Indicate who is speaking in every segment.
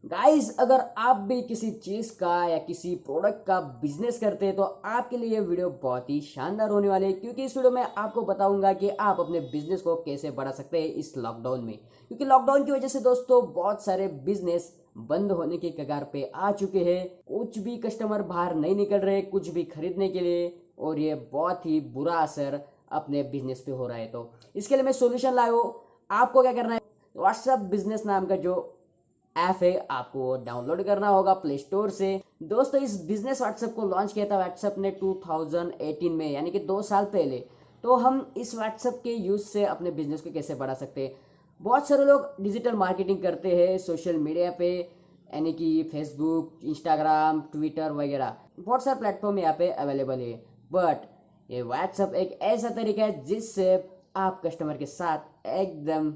Speaker 1: Guys, अगर आप भी किसी चीज का या किसी प्रोडक्ट का बिजनेस करते हैं तो आपके लिए ये वीडियो बहुत ही शानदार होने वाली है, क्योंकि इस वीडियो में आपको बताऊंगा कि आप अपने बिजनेस को कैसे बढ़ा सकते हैं इस लॉकडाउन में। क्योंकि लॉकडाउन की वजह से दोस्तों बहुत सारे बिजनेस बंद होने के कगार पे आ चुके हैं। कुछ भी कस्टमर बाहर नहीं निकल रहे कुछ भी खरीदने के लिए, और ये बहुत ही बुरा असर अपने बिजनेस पे हो रहा है। तो इसके लिए मैं सोल्यूशन लाया हूँ। आपको क्या करना है, व्हाट्सएप बिजनेस नाम का जो ऐप है आपको डाउनलोड करना होगा प्ले स्टोर से। दोस्तों, इस बिजनेस व्हाट्सएप को लॉन्च किया था व्हाट्सएप ने 2018 में, यानी कि 2 साल पहले। तो हम इस व्हाट्सएप के यूज से अपने बिजनेस को कैसे बढ़ा सकते हैं। बहुत सारे लोग डिजिटल मार्केटिंग करते हैं सोशल मीडिया पे, यानी कि फेसबुक, इंस्टाग्राम, ट्विटर वगैरह बहुत सारे प्लेटफॉर्म यहाँ पे अवेलेबल है। बट ये व्हाट्सएप एक ऐसा तरीका है जिससे आप कस्टमर के साथ एकदम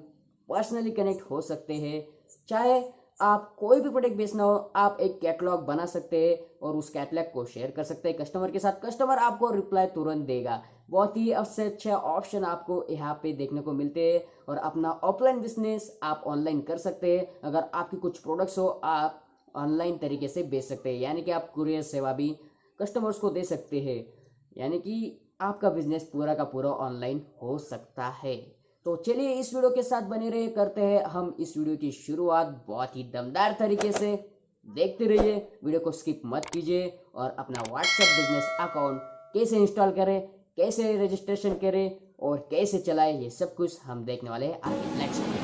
Speaker 1: पर्सनली कनेक्ट हो सकते हैं। चाहे आप कोई भी प्रोडक्ट बेचना हो, आप एक कैटलॉग बना सकते हैं और उस कैटलॉग को शेयर कर सकते हैं कस्टमर के साथ। कस्टमर आपको रिप्लाई तुरंत देगा। बहुत ही सबसे अच्छा ऑप्शन आपको यहाँ पे देखने को मिलते हैं। और अपना ऑफलाइन बिजनेस आप ऑनलाइन कर सकते हैं। अगर आपकी कुछ प्रोडक्ट्स हो आप ऑनलाइन तरीके से बेच सकते हैं, यानी कि आप कुरियर सेवा भी कस्टमर्स को दे सकते हैं। यानी कि आपका बिजनेस पूरा का पूरा ऑनलाइन हो सकता है। तो चलिए इस वीडियो के साथ बने रहिए, करते हैं हम इस वीडियो की शुरुआत बहुत ही दमदार तरीके से। देखते रहिए, वीडियो को स्किप मत कीजिए। और अपना व्हाट्सएप बिजनेस अकाउंट कैसे इंस्टॉल करें, कैसे रजिस्ट्रेशन करें और कैसे चलाएं, ये सब कुछ हम देखने वाले हैं आगे। Next.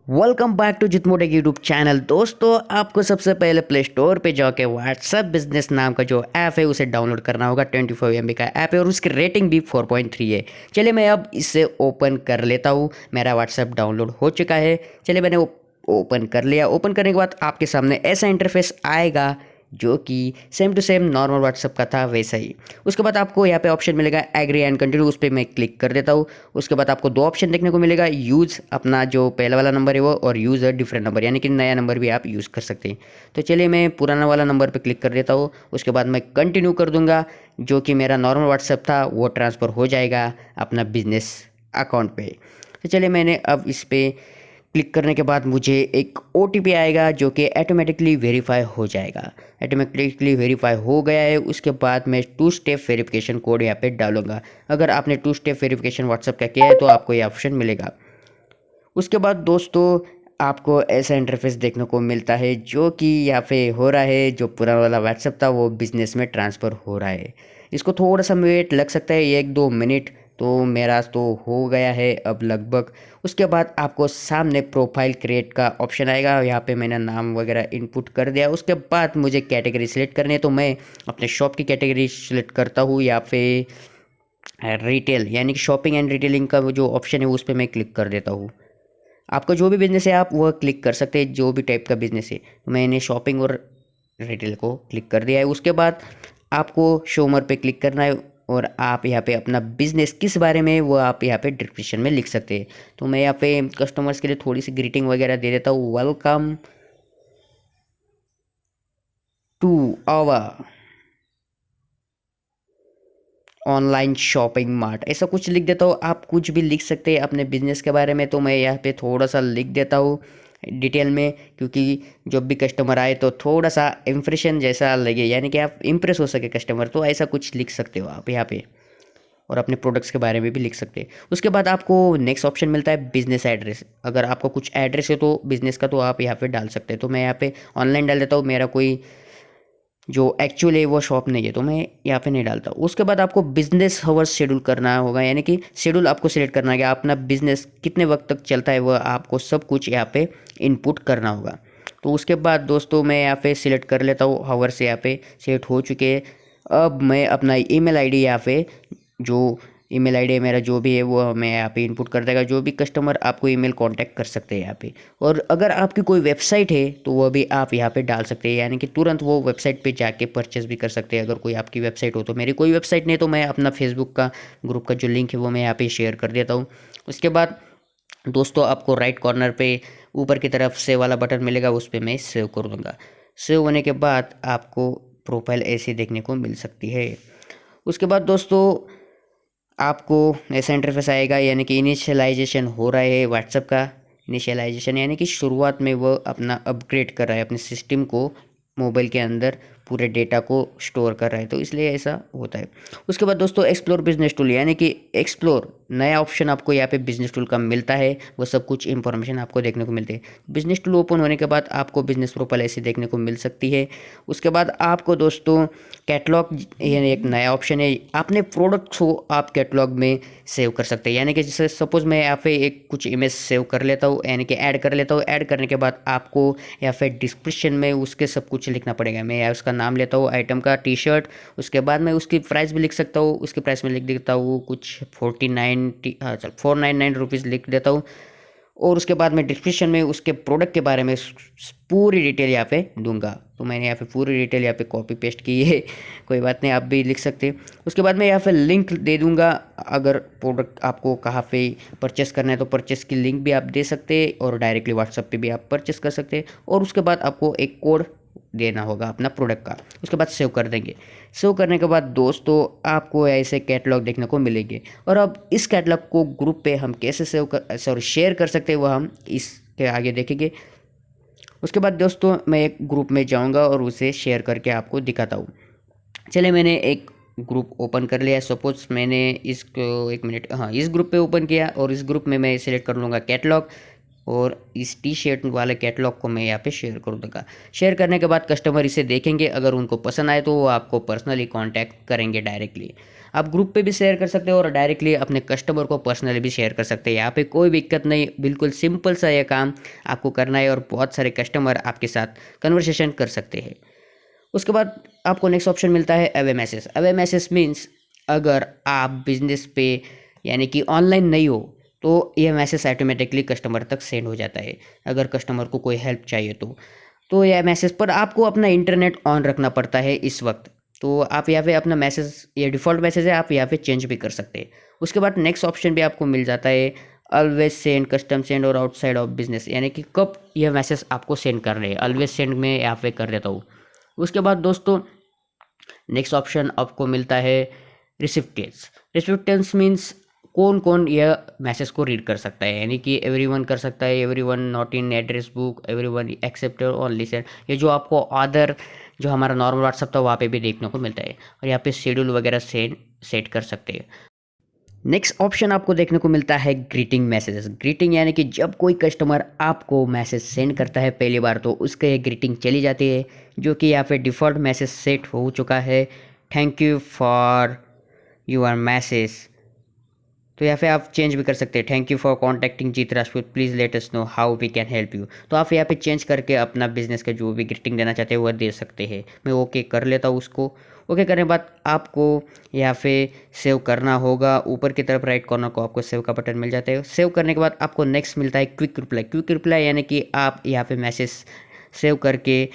Speaker 2: Welcome back to JeetMoTech YouTube channel. दोस्तों, आपको सबसे पहले प्ले स्टोर पे जाके व्हाट्सएप बिजनेस नाम का जो ऐप है उसे डाउनलोड करना होगा। 24 MB का ऐप है और उसकी रेटिंग भी 4.3 है। चलिए मैं अब इसे ओपन कर लेता हूँ। मेरा व्हाट्सएप डाउनलोड हो चुका है। चलिए मैंने ओपन कर लिया। ओपन करने के बाद आपके सामने ऐसा इंटरफेस आएगा जो कि same to same normal WhatsApp का था वैसा ही। उसके बाद आपको यहाँ पे ऑप्शन मिलेगा एग्री एंड कंटिन्यू, उस पर मैं क्लिक कर देता हूँ। उसके बाद आपको दो ऑप्शन देखने को मिलेगा, यूज़ अपना जो पहला वाला नंबर है वो, और यूज़ अ डिफरेंट नंबर, यानी कि नया नंबर भी आप यूज़ कर सकते हैं। तो चलिए मैं पुराना वाला नंबर पर क्लिक कर देता हूँ। उसके बाद मैं कंटिन्यू कर दूंगा। जो कि मेरा नॉर्मल व्हाट्सएप था वो ट्रांसफ़र हो जाएगा अपना बिजनेस अकाउंट पे। तो चलिए मैंने अब इस पर क्लिक करने के बाद मुझे एक OTP आएगा जो कि ऑटोमेटिकली वेरीफाई हो जाएगा। ऑटोमेटिकली वेरीफाई हो गया है। उसके बाद मैं 2 स्टेप वेरिफिकेशन कोड यहाँ पे डालूंगा। अगर आपने 2 स्टेप वेरिफिकेशन व्हाट्सएप का किया है तो आपको ये ऑप्शन मिलेगा। उसके बाद दोस्तों आपको ऐसा इंटरफेस देखने को मिलता है जो कि यहाँ पे हो रहा है। जो पुराना वाला व्हाट्सएप था वो बिजनेस में ट्रांसफ़र हो रहा है। इसको थोड़ा सा वेट लग सकता है, 1-2 मिनट। तो मेरा तो हो गया है अब लगभग। उसके बाद आपको सामने प्रोफाइल क्रिएट का ऑप्शन आएगा। यहाँ पे मैंने नाम वगैरह इनपुट कर दिया। उसके बाद मुझे कैटेगरी सिलेक्ट करनी है, तो मैं अपने शॉप की कैटेगरी सिलेक्ट करता हूँ। यहाँ पे रिटेल, यानी कि शॉपिंग एंड रिटेलिंग का वो जो ऑप्शन है उस पर मैं क्लिक कर देता हूँ। आपका जो भी बिजनेस है आप वह क्लिक कर सकते हैं, जो भी टाइप का बिजनेस है। तो मैंने शॉपिंग और रिटेल को क्लिक कर दिया है। उसके बाद आपको शो मोर पे क्लिक करना है और आप यहाँ पे अपना बिजनेस किस बारे में वो आप यहाँ पे डिस्क्रिप्शन में लिख सकते हैं। तो मैं यहाँ पे कस्टमर्स के लिए थोड़ी सी ग्रीटिंग वगैरह दे देता हूँ। Welcome to our online shopping mart, ऐसा कुछ लिख देता हूँ। आप कुछ भी लिख सकते हैं अपने बिजनेस के बारे में। तो मैं यहाँ पे थोड़ा सा लिख देता हूँ डिटेल में, क्योंकि जब भी कस्टमर आए तो थोड़ा सा इम्प्रेशन जैसा लगे, यानी कि आप इम्प्रेस हो सके कस्टमर। तो ऐसा कुछ लिख सकते हो आप यहाँ पे, और अपने प्रोडक्ट्स के बारे में भी लिख सकते हैं। उसके बाद आपको नेक्स्ट ऑप्शन मिलता है बिजनेस एड्रेस। अगर आपका कुछ एड्रेस है तो बिजनेस का, तो आप यहाँ पे डाल सकते हैं। तो मैं यहाँ पे ऑनलाइन डाल देता हूँ। मेरा कोई जो एक्चुअल है वो शॉप नहीं है तो मैं यहाँ पे नहीं डालता। उसके बाद आपको बिजनेस हावर्स शेड्यूल करना होगा, यानी कि शेड्यूल आपको सिलेक्ट करना है कि अपना बिजनेस कितने वक्त तक चलता है, वह आपको सब कुछ यहाँ पे इनपुट करना होगा। तो उसके बाद दोस्तों मैं यहाँ पे सिलेक्ट कर लेता हूँ। हावर्स यहाँ पे सेट हो चुके हैं। अब मैं अपना ईमेल आईडी यहाँ पे, जो ईमेल आईडी है मेरा जो भी है वो मैं यहाँ पे इनपुट कर देगा। जो भी कस्टमर आपको ईमेल कांटेक्ट कर सकते हैं यहाँ पे। और अगर आपकी कोई वेबसाइट है तो वह भी आप यहाँ पे डाल सकते हैं, यानी कि तुरंत वो वेबसाइट पे जाके परचेस भी कर सकते हैं अगर कोई आपकी वेबसाइट हो। तो मेरी कोई वेबसाइट नहीं तो मैं अपना फेसबुक का ग्रुप का जो लिंक है वो मैं यहाँ पे शेयर कर देता हूँ। उसके बाद दोस्तों आपको राइट कॉर्नर पे ऊपर की तरफ सेव वाला बटन मिलेगा, उस पर मैं सेव कर दूँगा। सेव होने के बाद आपको प्रोफाइल ऐसी देखने को मिल सकती है। उसके बाद दोस्तों आपको ऐसा इंटरफेस आएगा, यानी कि इनिशियलाइजेशन हो रहा है व्हाट्सएप का। इनिशियलाइजेशन यानी कि शुरुआत में वो अपना अपग्रेड कर रहा है अपने सिस्टम को, मोबाइल के अंदर पूरे डेटा को स्टोर कर रहा है, तो इसलिए ऐसा होता है। उसके बाद दोस्तों एक्सप्लोर बिजनेस टूल, यानी कि एक्सप्लोर नया ऑप्शन आपको यहाँ पे बिजनेस टूल का मिलता है। वो सब कुछ इंफॉर्मेशन आपको देखने को मिलती है। बिजनेस टूल ओपन होने के बाद आपको बिजनेस प्रोफाइल ऐसे देखने को मिल सकती है। उसके बाद आपको दोस्तों कैटलॉग, यानी एक नया ऑप्शन है, अपने प्रोडक्ट्स को आप कैटलॉग में सेव कर सकते हैं। यानी कि जैसे सपोज मैं यहाँ पे एक कुछ इमेज सेव कर लेता हूँ, यानी कि ऐड कर लेता हूँ। ऐड करने के बाद आपको या फिर डिस्क्रिप्शन में उसके सब कुछ लिखना पड़ेगा। मैं यहाँ उसका नाम लेता हूँ, आइटम का टी-शर्ट। उसके बाद मैं उसकी प्राइस भी लिख सकता हूँ। उसके प्राइस में लिख देता हूँ कुछ 499 रुपीज़ लिख देता हूँ। और उसके बाद मैं डिस्क्रिप्शन में उसके प्रोडक्ट के बारे में पूरी डिटेल यहाँ पे दूंगा। तो मैंने यहाँ पे पूरी डिटेल यहाँ पे कॉपी पेस्ट की है, कोई बात नहीं, आप भी लिख सकते हैं। उसके बाद मैं यहाँ पे लिंक दे दूंगा। अगर प्रोडक्ट आपको कहाँ पे परचेस करना है तो परचेस की लिंक भी आप दे सकते हैं, और डायरेक्टली व्हाट्सएप पे भी आप परचेस कर सकते हैं। और उसके बाद आपको एक कोड देना होगा अपना प्रोडक्ट का। उसके बाद सेव कर देंगे। सेव करने के बाद दोस्तों आपको ऐसे कैटलॉग देखने को मिलेंगे। और अब इस कैटलॉग को ग्रुप पे हम कैसे शेयर कर सकते हैं, वह हम इसके आगे देखेंगे। उसके बाद दोस्तों मैं एक ग्रुप में जाऊंगा और उसे शेयर करके आपको दिखाता हूँ। चलिए, मैंने एक ग्रुप ओपन कर लिया। सपोज मैंने इसको, एक मिनट, हाँ, इस ग्रुप पे ओपन किया, और इस ग्रुप में मैं सिलेक्ट कर लूँगा कैटलॉग, और इस टी शर्ट वाले कैटलॉग को मैं यहाँ पे शेयर कर दूँगा। शेयर करने के बाद कस्टमर इसे देखेंगे। अगर उनको पसंद आए तो वो आपको पर्सनली कांटेक्ट करेंगे डायरेक्टली। आप ग्रुप पे भी शेयर कर सकते हो और डायरेक्टली अपने कस्टमर को पर्सनली भी शेयर कर सकते हैं। यहाँ पे कोई दिक्कत नहीं, बिल्कुल सिंपल सा ये काम आपको करना है, और बहुत सारे कस्टमर आपके साथ कन्वर्सेशन कर सकते हैं। उसके बाद आपको नेक्स्ट ऑप्शन मिलता है away message. Away message means अगर आप बिजनेस पे यानी कि ऑनलाइन नहीं हो तो यह मैसेज ऑटोमेटिकली कस्टमर तक सेंड हो जाता है। अगर कस्टमर को कोई हेल्प चाहिए तो यह मैसेज पर आपको अपना इंटरनेट ऑन रखना पड़ता है इस वक्त। तो आप यहाँ पे अपना मैसेज, ये डिफ़ॉल्ट मैसेज है, आप यहाँ पे चेंज भी कर सकते हैं। उसके बाद नेक्स्ट ऑप्शन भी आपको मिल जाता है ऑलवेज सेंड, कस्टम सेंड और आउटसाइड ऑफ बिजनेस, यानी कि कब यह मैसेज आपको सेंड कर रहे हैं। ऑलवेज सेंड में यहाँ पे कर देता हूँ। उसके बाद दोस्तों नेक्स्ट ऑप्शन आपको मिलता है रिसिप्टेंस। रिसिप्टेंस मीन्स कौन कौन यह मैसेज को रीड कर सकता है, यानी कि एवरीवन कर सकता है, everyone not in address book, everyone except only send. ये जो आपको अदर जो हमारा नॉर्मल व्हाट्सअप था वहाँ पे भी देखने को मिलता है, और यहाँ पे शेड्यूल वगैरह सेट कर सकते हैं। नेक्स्ट ऑप्शन आपको देखने को मिलता है ग्रीटिंग मैसेजेस। ग्रीटिंग यानी कि जब कोई कस्टमर आपको मैसेज सेंड करता है पहली बार तो उसके ये ग्रीटिंग चली जाती है, जो कि यहाँ पे डिफ़ॉल्ट मैसेज सेट हो चुका है, thank you for your message. तो यहाँ पे आप चेंज भी कर सकते हैं, thank you for contacting Jeet Rajput, please let us know how we can help you. तो आप यहाँ पे चेंज करके अपना बिजनेस का जो भी ग्रीटिंग देना चाहते हैं वह दे सकते हैं। मैं ओके कर लेता हूँ उसको। ओके करने के बाद आपको यहाँ पे सेव करना होगा। ऊपर की तरफ राइट कॉर्नर को आपको सेव का बटन मिल जाता है। सेव करने के बाद आपको नेक्स्ट मिलता है क्विक रिप्लाई। क्विक रिप्लाई यानी कि आप यहाँ पे मैसेज सेव करके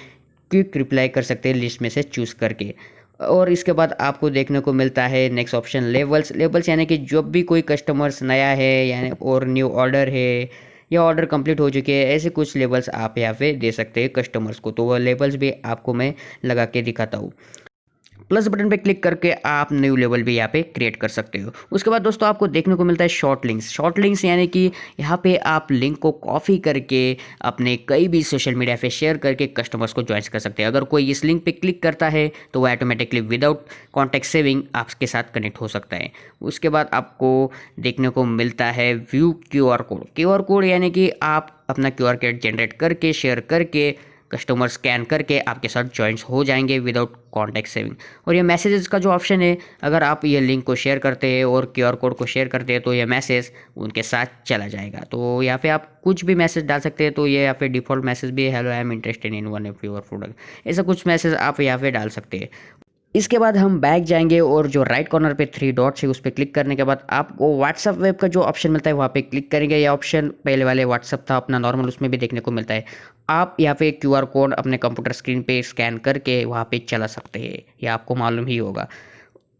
Speaker 2: क्विक रिप्लाई कर सकते हैं लिस्ट में से चूज़ करके। और इसके बाद आपको देखने को मिलता है नेक्स्ट ऑप्शन लेवल्स। लेवल्स यानी कि जब भी कोई कस्टमर्स नया है यानी और न्यू ऑर्डर है या ऑर्डर कंप्लीट हो चुके हैं, ऐसे कुछ लेवल्स आप यहाँ पे दे सकते हैं कस्टमर्स को। तो वह लेवल्स भी आपको मैं लगा के दिखाता हूँ। प्लस बटन पे क्लिक करके आप न्यू लेवल भी यहाँ पे क्रिएट कर सकते हो। उसके बाद दोस्तों आपको देखने को मिलता है शॉर्ट लिंक्स। शॉर्ट लिंक्स यानी कि यहाँ पे आप लिंक को कॉपी करके अपने कई भी सोशल मीडिया पे शेयर करके कस्टमर्स को ज्वाइन कर सकते हैं। अगर कोई इस लिंक पे क्लिक करता है तो वो ऑटोमेटिकली विदाउट कॉन्टैक्ट सेविंग आपके साथ कनेक्ट हो सकता है। उसके बाद आपको देखने को मिलता है view QR code. QR code यानी कि आप अपना क्यूआर कोड जनरेट करके शेयर करके कस्टमर स्कैन करके आपके साथ ज्वाइंट हो जाएंगे विदाउट कॉन्टैक्ट सेविंग। और ये मैसेजेस का जो ऑप्शन है, अगर आप ये लिंक को शेयर करते हैं और क्यूआर कोड को शेयर करते हैं तो ये मैसेज उनके साथ चला जाएगा। तो यहाँ पे आप कुछ भी मैसेज डाल सकते हैं। तो ये यहाँ पे डिफ़ॉल्ट मैसेज भी है, hello I am interested in one of your product, ऐसा कुछ मैसेज आप यहाँ पे डाल सकते हैं। इसके बाद हम बैक जाएंगे और जो राइट कॉर्नर पे 3 डॉट्स है उस पर क्लिक करने के बाद आपको व्हाट्सअप वेब का जो ऑप्शन मिलता है वहाँ पे क्लिक करेंगे। यह ऑप्शन पहले वाले व्हाट्सअप था अपना नॉर्मल, उसमें भी देखने को मिलता है। आप यहाँ पे क्यूआर कोड अपने कंप्यूटर स्क्रीन पे स्कैन करके वहाँ पे चला सकते हैं, यह आपको मालूम ही होगा।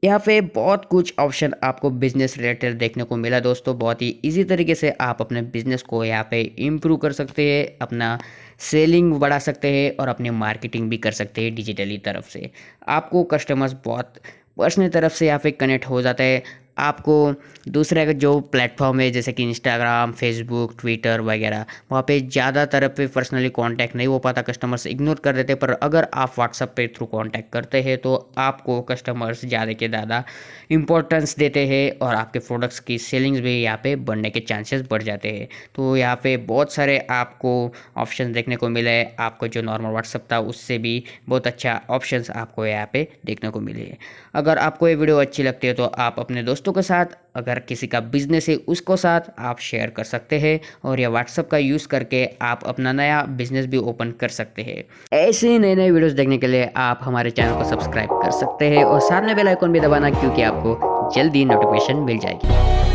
Speaker 2: यहाँ पे बहुत कुछ ऑप्शन आपको बिजनेस रिलेटेड देखने को मिला दोस्तों। बहुत ही इजी तरीके से आप अपने बिजनेस को यहाँ पे इम्प्रूव कर सकते हैं, अपना सेलिंग बढ़ा सकते हैं और अपनी मार्केटिंग भी कर सकते हैं डिजिटली तरफ से। आपको कस्टमर्स बहुत पर्सनल तरफ से यहाँ पे कनेक्ट हो जाता है। आपको दूसरे का जो प्लेटफॉर्म है जैसे कि इंस्टाग्राम, फेसबुक, ट्विटर वगैरह, वहाँ पे ज़्यादातर पे पर्सनली कांटेक्ट नहीं हो पाता, कस्टमर्स इग्नोर कर देते। पर अगर आप व्हाट्सएप पे थ्रू कांटेक्ट करते हैं तो आपको कस्टमर्स ज़्यादा के ज़्यादा इंपॉर्टेंस देते हैं और आपके प्रोडक्ट्स की सेलिंग्स भी यहाँ पे बढ़ने के चांसेस बढ़ जाते हैं। तो यहाँ पे बहुत सारे आपको ऑप्शन देखने को मिले। आपको जो नॉर्मल व्हाट्सएप था उससे भी बहुत अच्छा ऑप्शंस आपको यहाँ पे देखने को मिले। अगर आपको ये वीडियो अच्छी लगती है तो आप अपने दोस्तों के साथ, अगर किसी का बिजनेस है उसको साथ आप शेयर कर सकते हैं और यह व्हाट्सएप का यूज़ करके आप अपना नया बिजनेस भी ओपन कर सकते हैं। ऐसे ही नए नए वीडियोस देखने के लिए आप हमारे चैनल को सब्सक्राइब कर सकते हैं और साथ में बेल आइकन भी दबाना, क्योंकि आपको जल्दी नोटिफिकेशन मिल जाएगी।